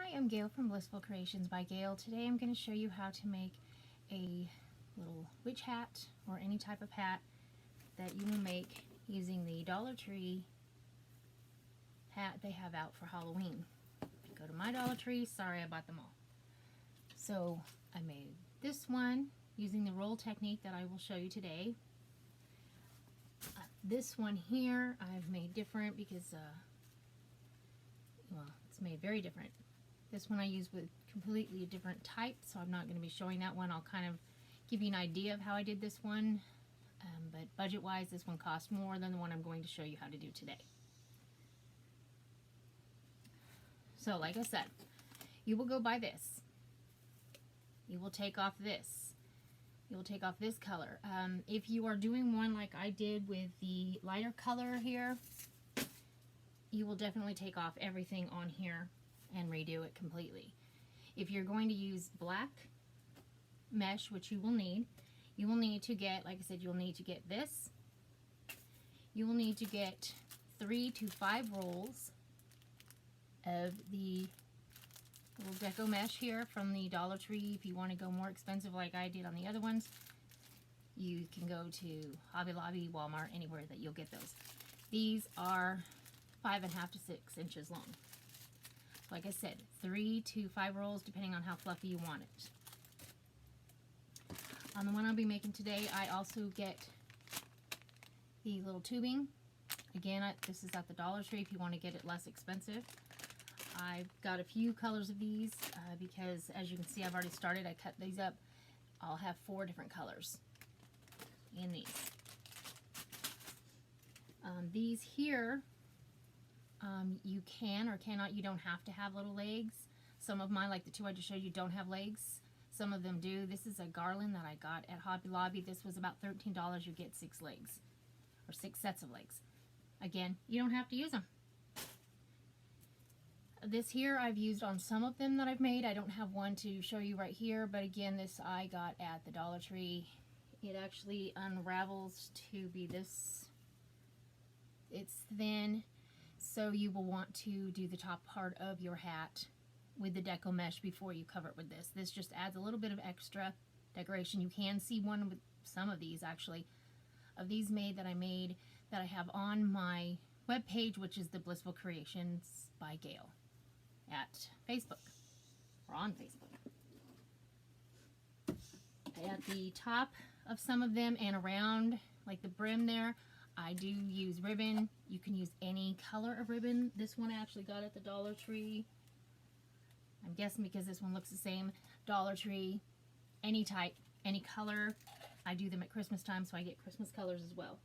Hi, I'm Gail from Blissful Creations by Gail. Today I'm going to show you how to make a little witch hat or any type of hat that you will make using the Dollar Tree hat they have out for Halloween. Go to my Dollar Tree. Sorry, I bought them all. So I made this one using the roll technique that I will show you today. This one here I've made different because well, it's made very different. This one I use with completely a different type, so I'm not going to be showing that one. I'll kind of give you an idea of how I did this one, but budget-wise, this one cost more than the one I'm going to show you how to do today. So, like I said, you will go buy this. You will take off this. You will take off this color. If you are doing one like I did with the lighter color here, you will definitely take off everything on here and redo it completely. If you're going to use black mesh, which you will need to get, like I said, you'll need to get this. You will need to get 3 to 5 rolls of the little deco mesh here from the Dollar Tree. If you want to go more expensive like I did on the other ones, you can go to Hobby Lobby, Walmart, anywhere that you'll get those. These are 5.5 to 6 inches long. Like I said, 3 to 5 rolls depending on how fluffy you want it. On the one I'll be making today, I also get the little tubing. Again, this is at the Dollar Tree if you want to get it less expensive. I've got a few colors of these because, as you can see, I've already started. I cut these up. I'll have 4 different colors in these. These here, you can or cannot, you don't have to have little legs. Some of mine, like the 2 I just showed you, don't have legs. Some of them do. This is a garland that I got at Hobby Lobby. This was about $13. You get 6 legs, or 6 sets of legs. Again, you don't have to use them. This here I've used on some of them that I've made. I don't have one to show you right here, but again, this I got at the Dollar Tree. It actually unravels to be this. It's thin, so you will want to do the top part of your hat with the deco mesh before you cover it with this. This just adds a little bit of extra decoration. You can see one with some of these, actually, of these that I have on my webpage, which is the Blissful Creations by Gail at Facebook, or on Facebook. At the top of some of them and around, like the brim there, I do use ribbon. You can use any color of ribbon. This one I actually got at the Dollar Tree. I'm guessing because this one looks the same. Dollar Tree, any type, any color. I do them at Christmas time, so I get Christmas colors as well.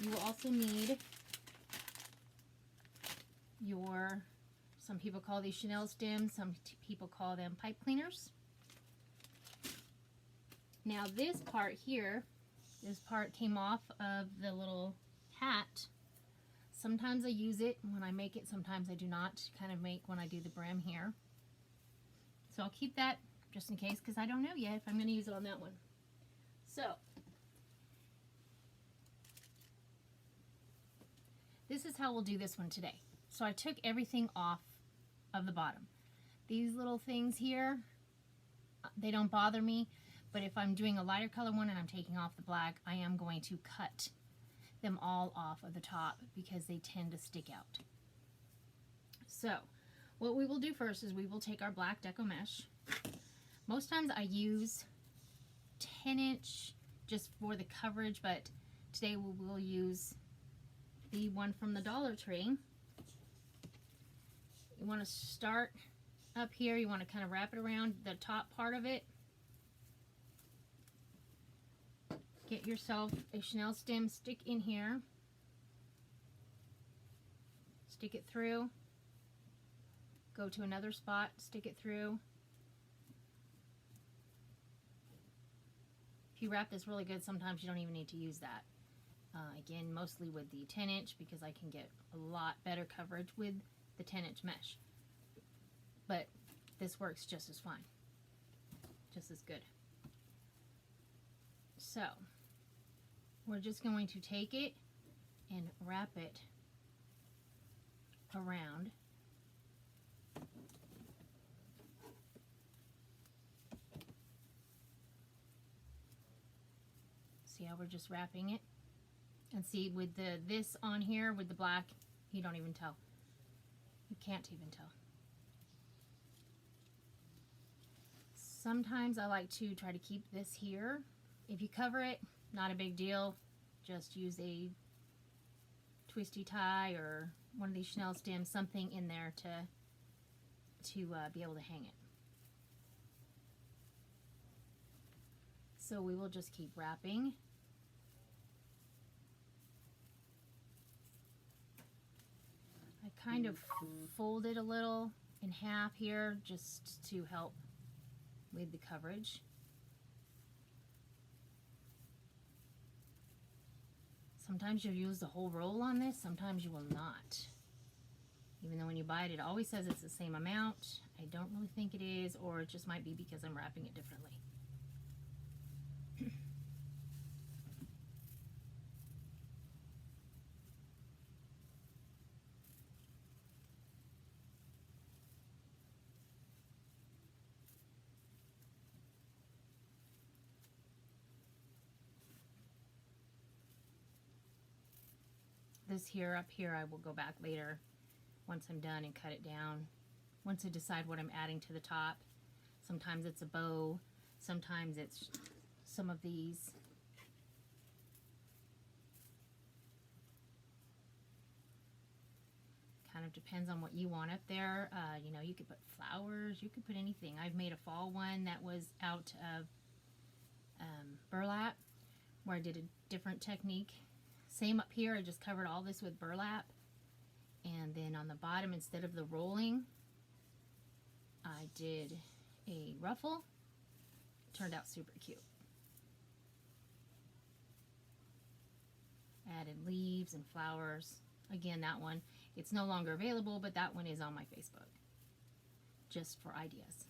You will also need your, some people call these Chanel stems, some people call them pipe cleaners. Now this part here, this part came off of the little hat. Sometimes I use it when I make it, sometimes I do not, kind of make when I do the brim here. So I'll keep that just in case, because I don't know yet if I'm going to use it on that one. So this is how we'll do this one today. So I took everything off of the bottom. These little things here, they don't bother me, but if I'm doing a lighter color one and I'm taking off the black, I am going to cut them all off of the top because they tend to stick out. So what we will do first is we will take our black deco mesh. Most times I use 10-inch just for the coverage, but today we will use the one from the Dollar Tree. You want to start up here. You want to kind of wrap it around the top part of it. Get yourself a Chanel stem, stick in here, stick it through, go to another spot, stick it through. If you wrap this really good, sometimes you don't even need to use that. Again, mostly with the 10-inch because I can get a lot better coverage with the 10-inch mesh. But this works just as fine, just as good. So we're just going to take it and wrap it around See how we're just wrapping it? And see, with this on here, with the black, you don't even tell. You can't even tell. Sometimes I like to try to keep this here. If you cover it, not a big deal. Just use a twisty tie or one of these Chanel stems, something in there to be able to hang it. So we will just keep wrapping. I kind of fold it a little in half here just to help with the coverage. Sometimes you'll use the whole roll on this, sometimes you will not. Even though when you buy it, it always says it's the same amount. I don't really think it is, or it just might be because I'm wrapping it differently. This here, up here, I will go back later once I'm done and cut it down. Once I decide what I'm adding to the top. Sometimes it's a bow, sometimes it's some of these. Kind of depends on what you want up there. You know, you could put flowers, you could put anything. I've made a fall one that was out of burlap, where I did a different technique. Same up here, I just covered all this with burlap. And then on the bottom, instead of the rolling, I did a ruffle. It turned out super cute. Added leaves and flowers. Again, that one, it's no longer available, but that one is on my Facebook. Just for ideas.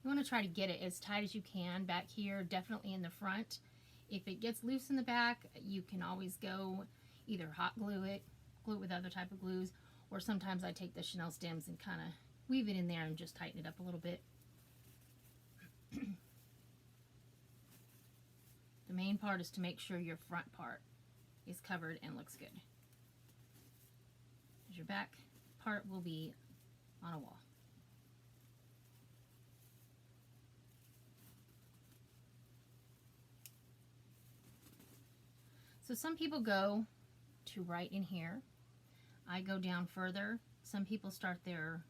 You want to try to get it as tight as you can back here, definitely in the front. If it gets loose in the back, you can always go either hot glue it with other type of glues, or sometimes I take the Chanel stems and kind of weave it in there and just tighten it up a little bit. The main part is to make sure your front part is covered and looks good. Your back part will be on a wall. So some people go to right in here. I go down further. Some people start the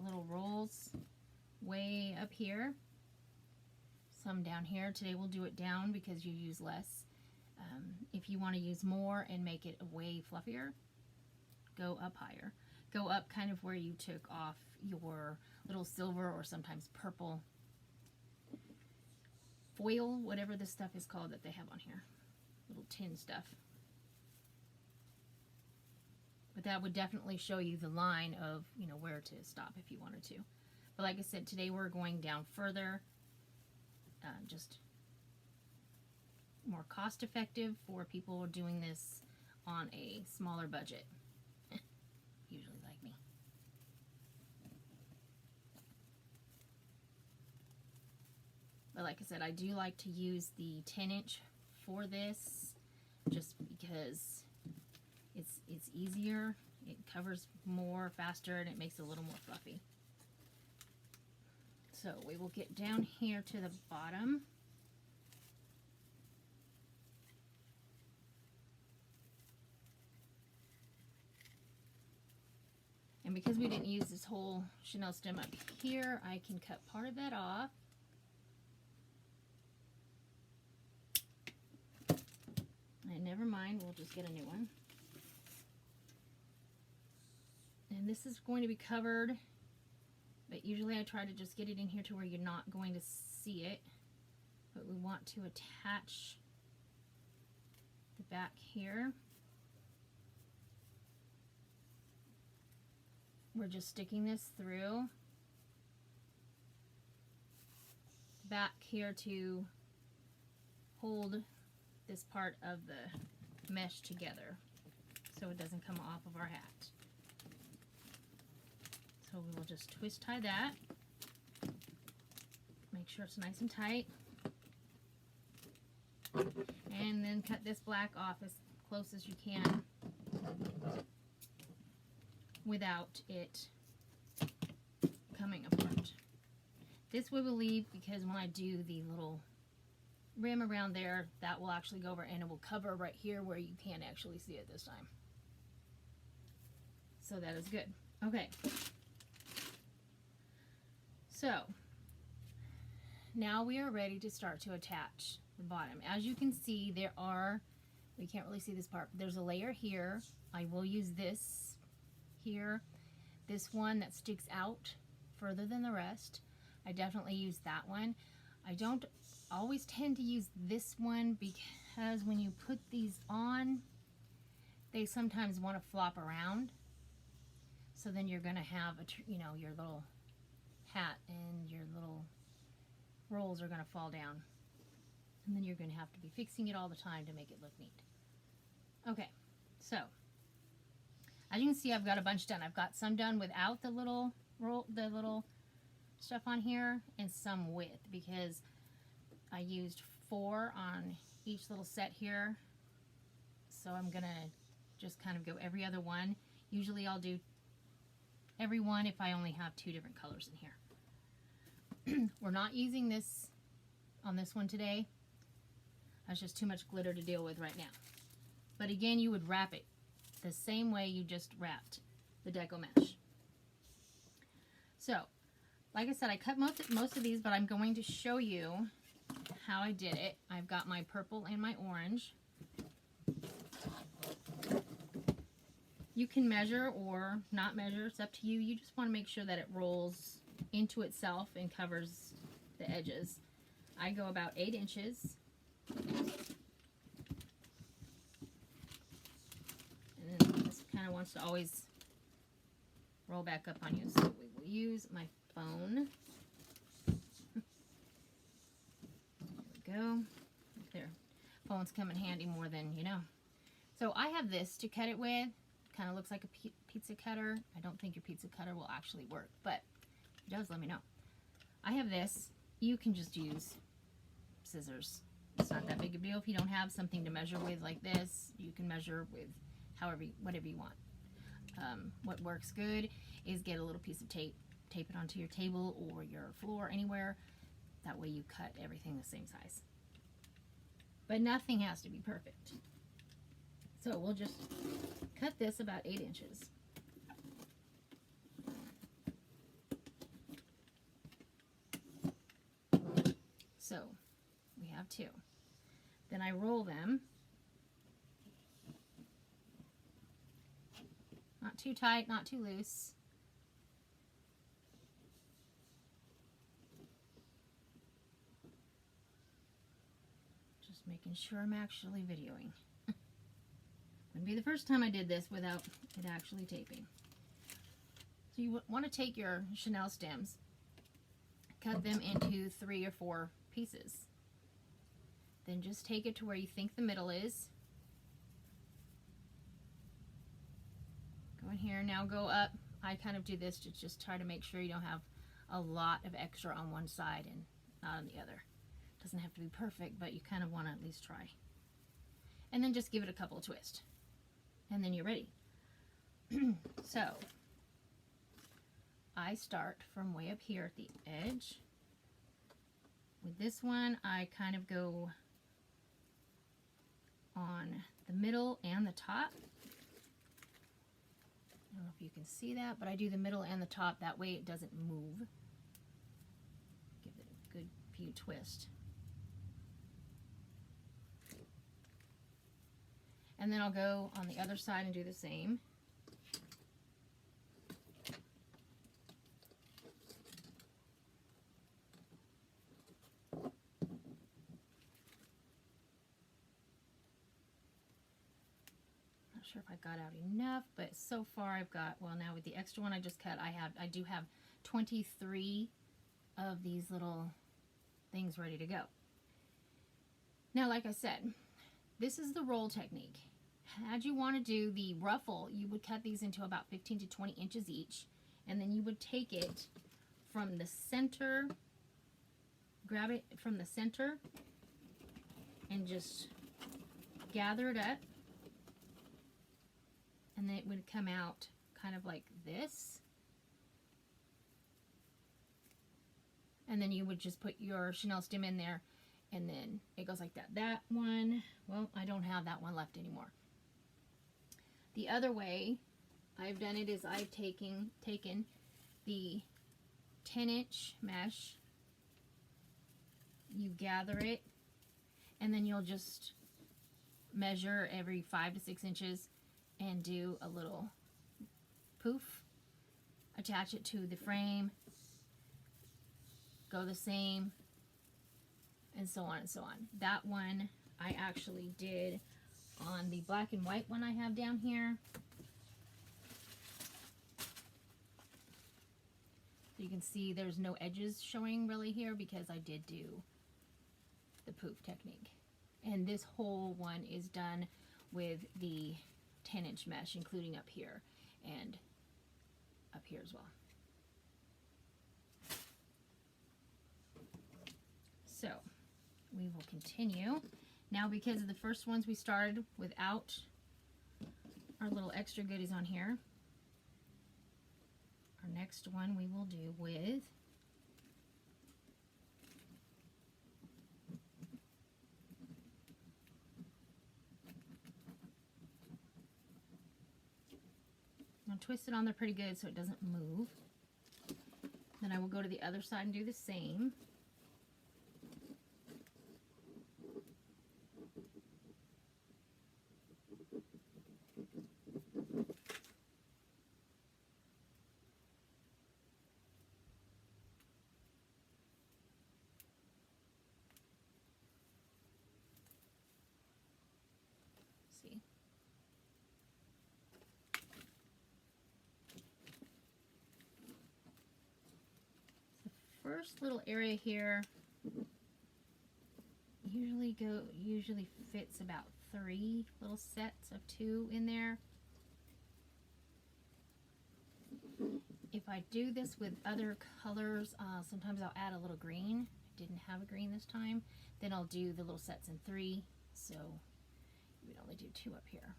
little rolls way up here. Some down here. Today we'll do it down because you use less. If you want to use more and make it way fluffier, go up higher. Go up kind of where you took off your little silver or sometimes purple foil, whatever this stuff is called that they have on here. Little tin stuff. But that would definitely show you the line of, you know, where to stop if you wanted to. But like I said, today we're going down further. Just more cost effective for people doing this on a smaller budget. Usually like me. But like I said, I do like to use the 10-inch for this just because it's easier, it covers more faster, and it makes it a little more fluffy. So we will get down here to the bottom. And because we didn't use this whole Chanel stem up here, I can cut part of that off. And never mind, we'll just get a new one. And this is going to be covered, but usually I try to just get it in here to where you're not going to see it. But we want to attach the back here. We're just sticking this through the back here to hold this part of the mesh together so it doesn't come off of our hat. So we will just twist tie that. Make Make sure it's nice and tight. And then cut this black off as close as you can without it coming apart. This we will leave because when I do the little rim around there, that will actually go over and it will cover right here where you can't actually see it this time. So that is good. Okay. So now we are ready to start to attach the bottom. As you can see, we can't really see this part, but there's a layer here. I will use this here. This one that sticks out further than the rest, I definitely use that one. I don't always tend to use this one because when you put these on, they sometimes want to flop around. So then you're going to have, your little hat and your little rolls are going to fall down. And then you're going to have to be fixing it all the time to make it look neat. Okay, so as you can see, I've got a bunch done. I've got some done without the little stuff on here and some with, because I used 4 on each little set here. So I'm going to just kind of go every other one. Usually I'll do every one if I only have 2 different colors in here. We're not using this on this one today. That's just too much glitter to deal with right now. But again, you would wrap it the same way you just wrapped the deco mesh. So, like I said, I cut most of these, but I'm going to show you how I did it. I've got my purple and my orange. You can measure or not measure, it's up to you. You just want to make sure that it rolls into itself and covers the edges. I go about 8 inches. And then this kind of wants to always roll back up on you. So we will use my phone. There we go. There. Phones come in handy more than you know. So I have this to cut it with. Kind of looks like a pizza cutter. I don't think your pizza cutter will actually work, but if it does, let me know. I have this. You can just use scissors. It's not that big a deal. If you don't have something to measure with like this, you can measure with whatever you want. What works good is get a little piece of tape it onto your table or your floor, anywhere. That way you cut everything the same size. But nothing has to be perfect. So we'll just cut this about 8 inches. So we have 2. Then I roll them. Not too tight, not too loose. Just making sure I'm actually videoing. Wouldn't be the first time I did this without it actually taping. So you want to take your chenille stems, cut them into 3 or 4 pieces. Then just take it to where you think the middle is. Go in here, now go up. I kind of do this to just try to make sure you don't have a lot of extra on one side and not on the other. It doesn't have to be perfect, but you kind of want to at least try. And then just give it a couple of twists. And then you're ready. So, I start from way up here at the edge. With this one, I kind of go on the middle and the top. I don't know if you can see that, but I do the middle and the top. That way it doesn't move. Give it a good few twists. And then I'll go on the other side and do the same. Not sure if I got out enough, but so far I've got, well, now with the extra one I just cut, I do have 23 of these little things ready to go. Now, like I said, this is the roll technique. Had you want to do the ruffle, you would cut these into about 15 to 20 inches each, and then you would take it from the center grab it from the center and just gather it up, and then it would come out kind of like this. And then you would just put your chenille stem in there, and then it goes like that. That one, well, I don't have that one left anymore. The other way I've done it is I've taken the 10-inch mesh, you gather it, and then you'll just measure every 5 to 6 inches and do a little poof, attach it to the frame, go the same, and so on and so on. That one I actually did on the black and white one I have down here. So you can see there's no edges showing really here because I did do the poof technique. And this whole one is done with the 10-inch mesh, including up here and up here as well. So we will continue. Now, because of the first ones we started without our little extra goodies on here, our next one we will do with I'm going to twist it on there pretty good so it doesn't move. Then I will go to the other side and do the same. See? The first little area here usually fits about 3 little sets of 2 in there. If I do this with other colors, sometimes I'll add a little green. I didn't have a green this time. Then I'll do the little sets in 3, so you would only do 2 up here.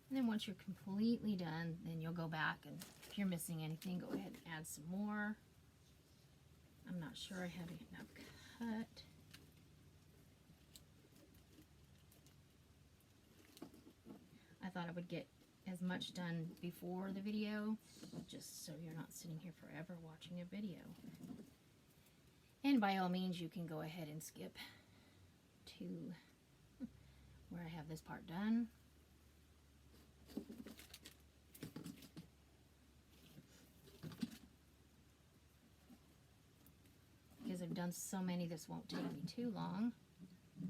And then once you're completely done, then you'll go back, and if you're missing anything, go ahead and add some more. I'm not sure I have enough cut. I thought I would get as much done before the video, just so you're not sitting here forever watching a video. And by all means, you can go ahead and skip to where I have this part done. Because I've done so many, this won't take me too long,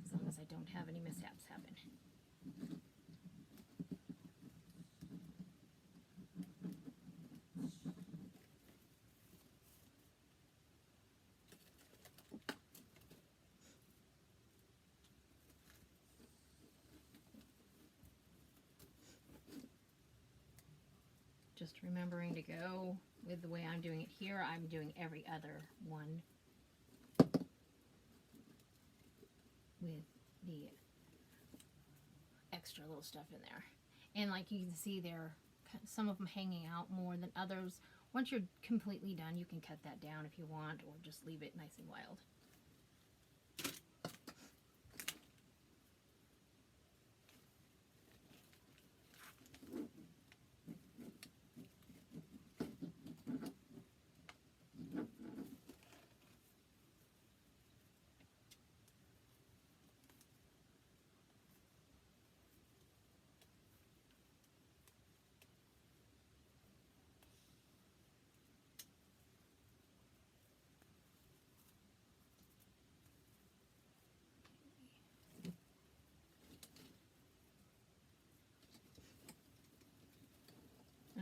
as long as I don't have any mishaps happen. Just remembering to go with the way I'm doing it here, I'm doing every other one with the extra little stuff in there. And like you can see there, some of them hanging out more than others. Once you're completely done, you can cut that down if you want, or just leave it nice and wild.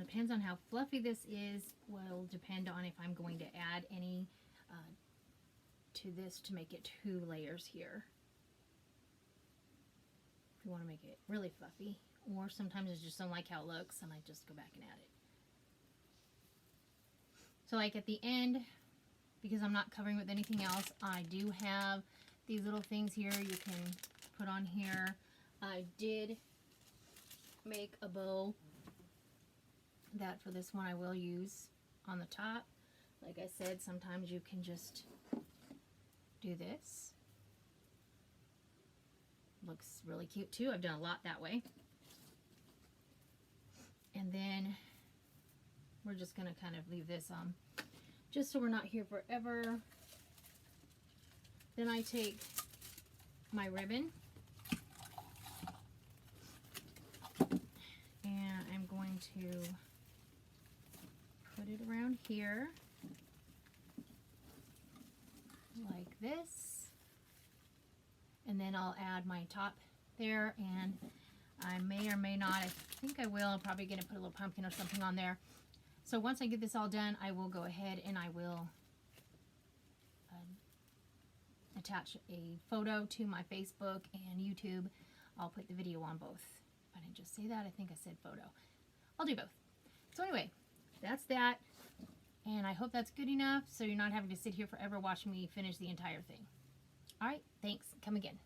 It depends on how fluffy this is, will depend on if I'm going to add any to this to make it 2 layers here. If you want to make it really fluffy, or sometimes I just don't like how it looks and I just go back and add it. So like at the end, because I'm not covering with anything else, I do have these little things here you can put on here. I did make a bow that for this one I will use on the top. Like I said, sometimes you can just do this. Looks really cute too. I've done a lot that way. And then we're just going to kind of leave this on, just so we're not here forever. Then I take my ribbon and I'm going to put it around here like this, and then I'll add my top there, and I may or may not, I think I will, I'm probably going to put a little pumpkin or something on there. So once I get this all done, I will go ahead and I will attach a photo to my Facebook and YouTube. I'll put the video on both. I didn't just say that, I think I said photo. I'll do both. So anyway, that's that. And I hope that's good enough so you're not having to sit here forever watching me finish the entire thing. All right, thanks. Come again.